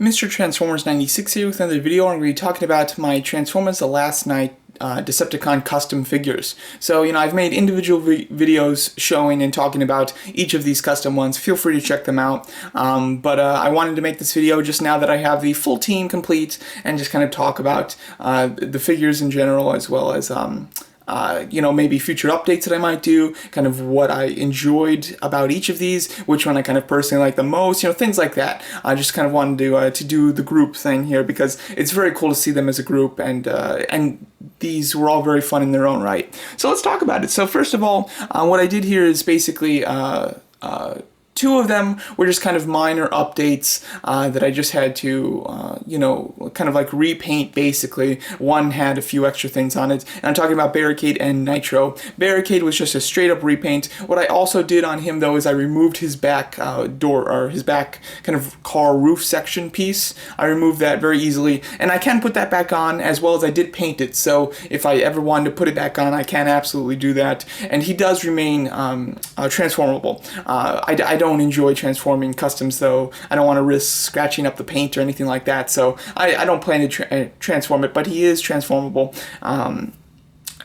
Mr. Transformers 96 here with another video. I'm going to be talking about my Transformers The Last Night Decepticon custom figures. So, I've made individual videos showing and talking about each of these custom ones. Feel free to check them out. But I wanted to make this video just now that I have the full team complete and just kind of talk about the figures in general, as well as maybe future updates that I might do, kind of what I enjoyed about each of these, which one I kind of personally like the most, things like that. I just kind of wanted to do the group thing here because it's very cool to see them as a group, and these were all very fun in their own right. So let's talk about it. So first of all, what I did here is basically two of them were just kind of minor updates that I just had to, kind of like repaint basically. One had a few extra things on it, and I'm talking about Barricade and Nitro. Barricade was just a straight up repaint. What I also did on him though is I removed his back door, or his back kind of car roof section piece. I removed that very easily, and I can put that back on, as well as I did paint it, so if I ever wanted to put it back on, I can absolutely do that. And he does remain transformable. I don't enjoy transforming customs though. I don't want to risk scratching up the paint or anything like that, so I don't plan to transform it, but he is transformable.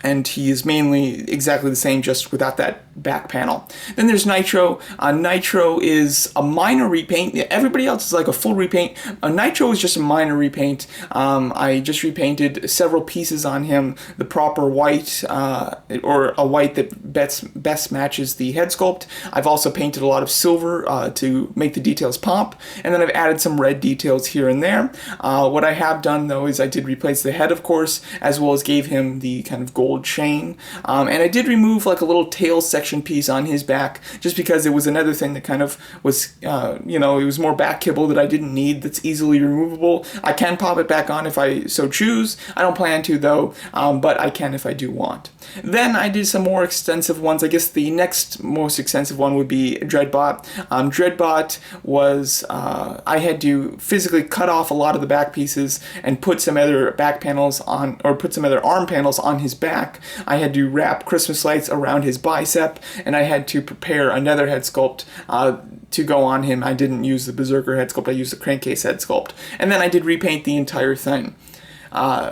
And he is mainly exactly the same, just without that back panel. Then there's Nitro. Nitro is a minor repaint. Everybody else is like a full repaint. Nitro is just a minor repaint. I just repainted several pieces on him, the proper white, or a white that best matches the head sculpt. I've also painted a lot of silver to make the details pop, and then I've added some red details here and there. What I have done though is I did replace the head, of course, as well as gave him the kind of gold chain, and I did remove like a little tail section piece on his back, just because it was another thing that kind of was, it was more back kibble that I didn't need, that's easily removable. I can pop it back on if I so choose. I don't plan to though, but I can if I do want. Then I did some more extensive ones. I guess the next most extensive one would be Dreadbot. Dreadbot was, I had to physically cut off a lot of the back pieces and put some other back panels on, or put some other arm panels on his back. I had to wrap Christmas lights around his bicep, and I had to prepare another head sculpt to go on him. I didn't use the Berserker head sculpt, I used the Crankcase head sculpt. And then I did repaint the entire thing.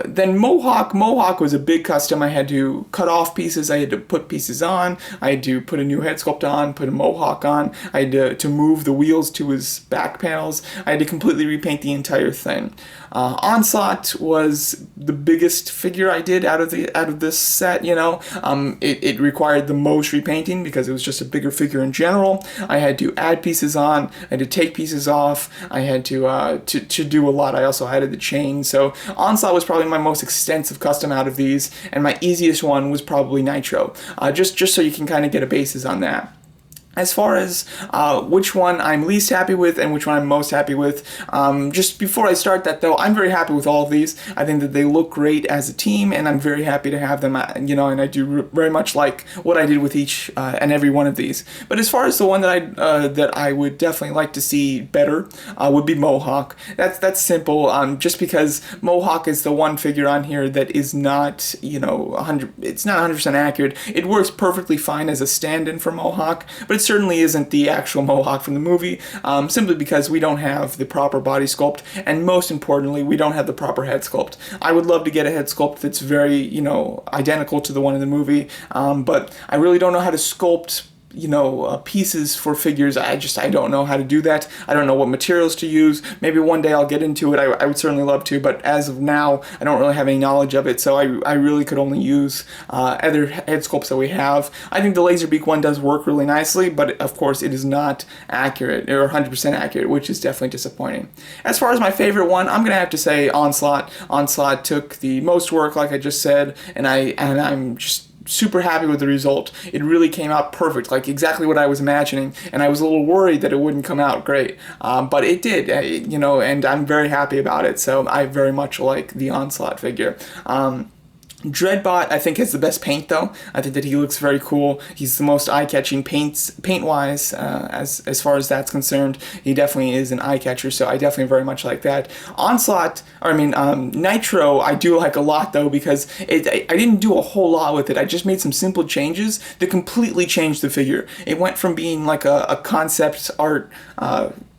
Then Mohawk was a big custom. I had to cut off pieces, I had to put pieces on, I had to put a new head sculpt on, put a Mohawk on, I had to move the wheels to his back panels, I had to completely repaint the entire thing. Onslaught was the biggest figure I did out of this set, it required the most repainting because it was just a bigger figure in general. I had to add pieces on, I had to take pieces off, I had to do a lot. I also added the chain, so Onslaught was probably my most extensive custom out of these, and my easiest one was probably Nitro, just so you can kind of get a basis on that. As far as which one I'm least happy with and which one I'm most happy with, just before I start that though, I'm very happy with all of these. I think that they look great as a team, and I'm very happy to have them, and I do very much like what I did with each and every one of these. But as far as the one that I would definitely like to see better would be Mohawk. That's simple, just because Mohawk is the one figure on here that is not, it's not 100% accurate. It works perfectly fine as a stand-in for Mohawk, but it certainly isn't the actual Mohawk from the movie, simply because we don't have the proper body sculpt, and most importantly, we don't have the proper head sculpt. I would love to get a head sculpt that's very, identical to the one in the movie, but I really don't know how to sculpt pieces for figures. I don't know how to do that. I don't know what materials to use. Maybe one day I'll get into it. I would certainly love to, but as of now, I don't really have any knowledge of it, so I really could only use other head sculpts that we have. I think the Laserbeak one does work really nicely, but of course it is not accurate, or 100% accurate, which is definitely disappointing. As far as my favorite one, I'm gonna have to say Onslaught. Onslaught took the most work, like I just said, and I'm just super happy with the result. It really came out perfect, like exactly what I was imagining, and I was a little worried that it wouldn't come out great, but it did, and I'm very happy about it, so I very much like the Onslaught figure. Dreadbot, I think, has the best paint, though. I think that he looks very cool. He's the most eye-catching paint-wise, as far as that's concerned. He definitely is an eye-catcher, so I definitely very much like that. Nitro, I do like a lot, though, because I didn't do a whole lot with it. I just made some simple changes that completely changed the figure. It went from being like a concept art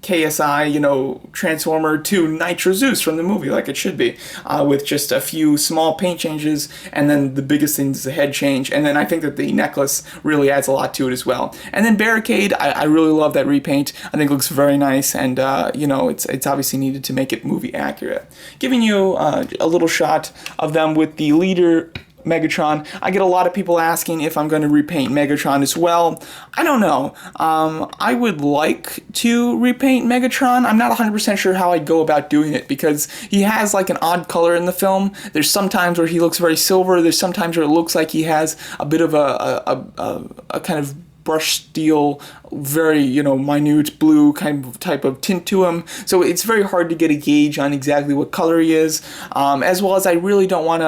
KSI, you know, Transformer to Nitro Zeus from the movie, like it should be, with just a few small paint changes, and then the biggest thing is the head change, and then I think that the necklace really adds a lot to it as well. And then Barricade, I really love that repaint. I think it looks very nice, and you know, it's obviously needed to make it movie accurate. Giving you a little shot of them with the leader Megatron. I get a lot of people asking if I'm going to repaint Megatron as well. I don't know. I would like to repaint Megatron. I'm not 100% sure how I'd go about doing it because he has like an odd color in the film. There's some times where he looks very silver. There's some times where it looks like he has a bit of a kind of brush steel, very, you know, minute blue type of tint to him. So it's very hard to get a gauge on exactly what color he is, as well as I really don't want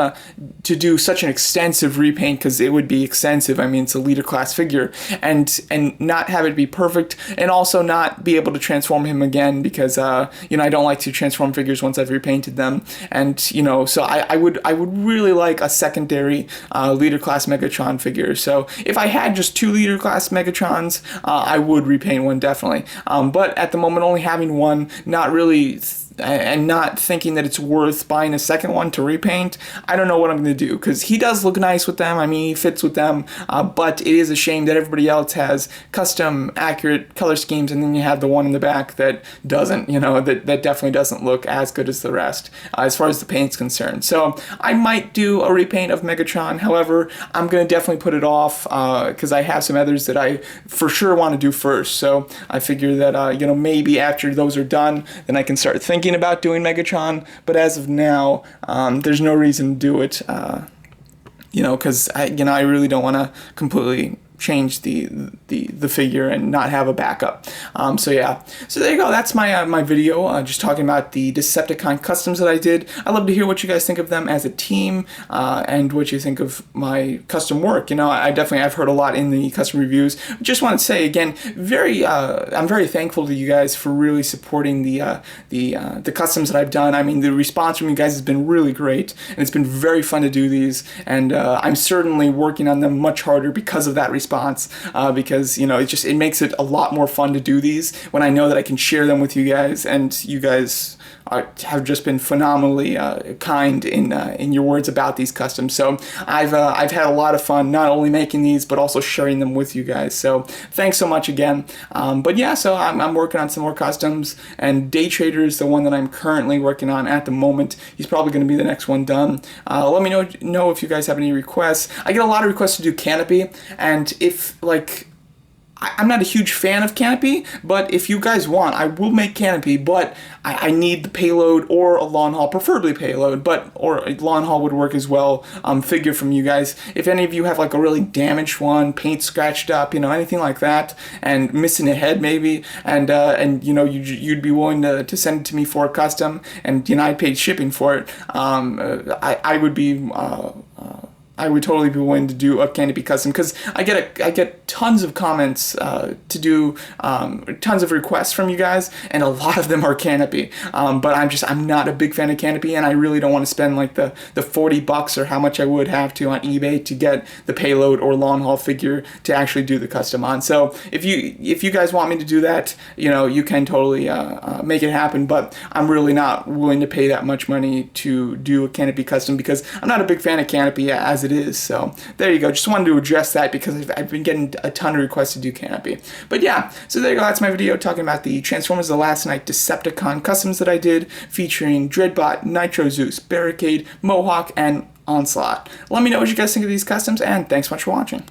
to do such an extensive repaint because it would be extensive. I mean, it's a leader class figure, and not have it be perfect, and also not be able to transform him again because you know, I don't like to transform figures once I've repainted them, and you know, so I would really like a secondary leader class Megatron figure. So if I had just 2 leader class Megatrons, I would repaint one definitely. But at the moment, only having one, not really and not thinking that it's worth buying a second one to repaint, I don't know what I'm going to do, because he does look nice with them. I mean, he fits with them, but it is a shame that everybody else has custom, accurate color schemes, and then you have the one in the back that doesn't, you know, that definitely doesn't look as good as the rest, as far as the paint's concerned. So I might do a repaint of Megatron. However, I'm going to definitely put it off, because I have some others that I for sure want to do first. So I figure that, you know, maybe after those are done, then I can start thinking about doing Megatron, but as of now, there's no reason to do it, you know, because I really don't want to completely change the figure and not have a backup. So yeah, so there you go. That's my my video, just talking about the Decepticon customs that I did. I'd love to hear what you guys think of them as a team, and what you think of my custom work. You know, I've heard a lot in the custom reviews. Just want to say again, I'm very thankful to you guys for really supporting the customs that I've done. I mean, the response from you guys has been really great, and it's been very fun to do these, and I'm certainly working on them much harder because of that response, because, you know, it makes it a lot more fun to do these when I know that I can share them with you guys, and you guys have just been phenomenally kind in your words about these customs. So I've had a lot of fun not only making these but also sharing them with you guys. So thanks so much again. But yeah, so I'm working on some more customs, and Day Trader is the one that I'm currently working on at the moment. He's probably going to be the next one done. Let me know if you guys have any requests. I get a lot of requests to do Canopy, and if I'm not a huge fan of Canopy, but if you guys want, I will make Canopy, but I need the payload or a lawn haul, preferably payload, or a lawn haul would work as well, figure from you guys. If any of you have like a really damaged one, paint scratched up, you know, anything like that, and missing a head maybe, and you know, you'd be willing to send it to me for a custom, and you know, I paid shipping for it, I would totally be willing to do a Canopy custom, because I get tons of comments to do, tons of requests from you guys, and a lot of them are Canopy. But I'm not a big fan of Canopy, and I really don't want to spend like the $40 or how much I would have to on eBay to get the payload or lawn haul figure to actually do the custom on. So if you guys want me to do that, you know, you can totally make it happen. But I'm really not willing to pay that much money to do a Canopy custom, because I'm not a big fan of Canopy as it is. So there you go. Just wanted to address that because I've been getting a ton of requests to do Canopy. But yeah, so there you go. That's my video talking about the Transformers: The Last Night Decepticon customs that I did, featuring Dreadbot, Nitro, Zeus, Barricade, Mohawk, and Onslaught. Let me know what you guys think of these customs, and thanks so much for watching.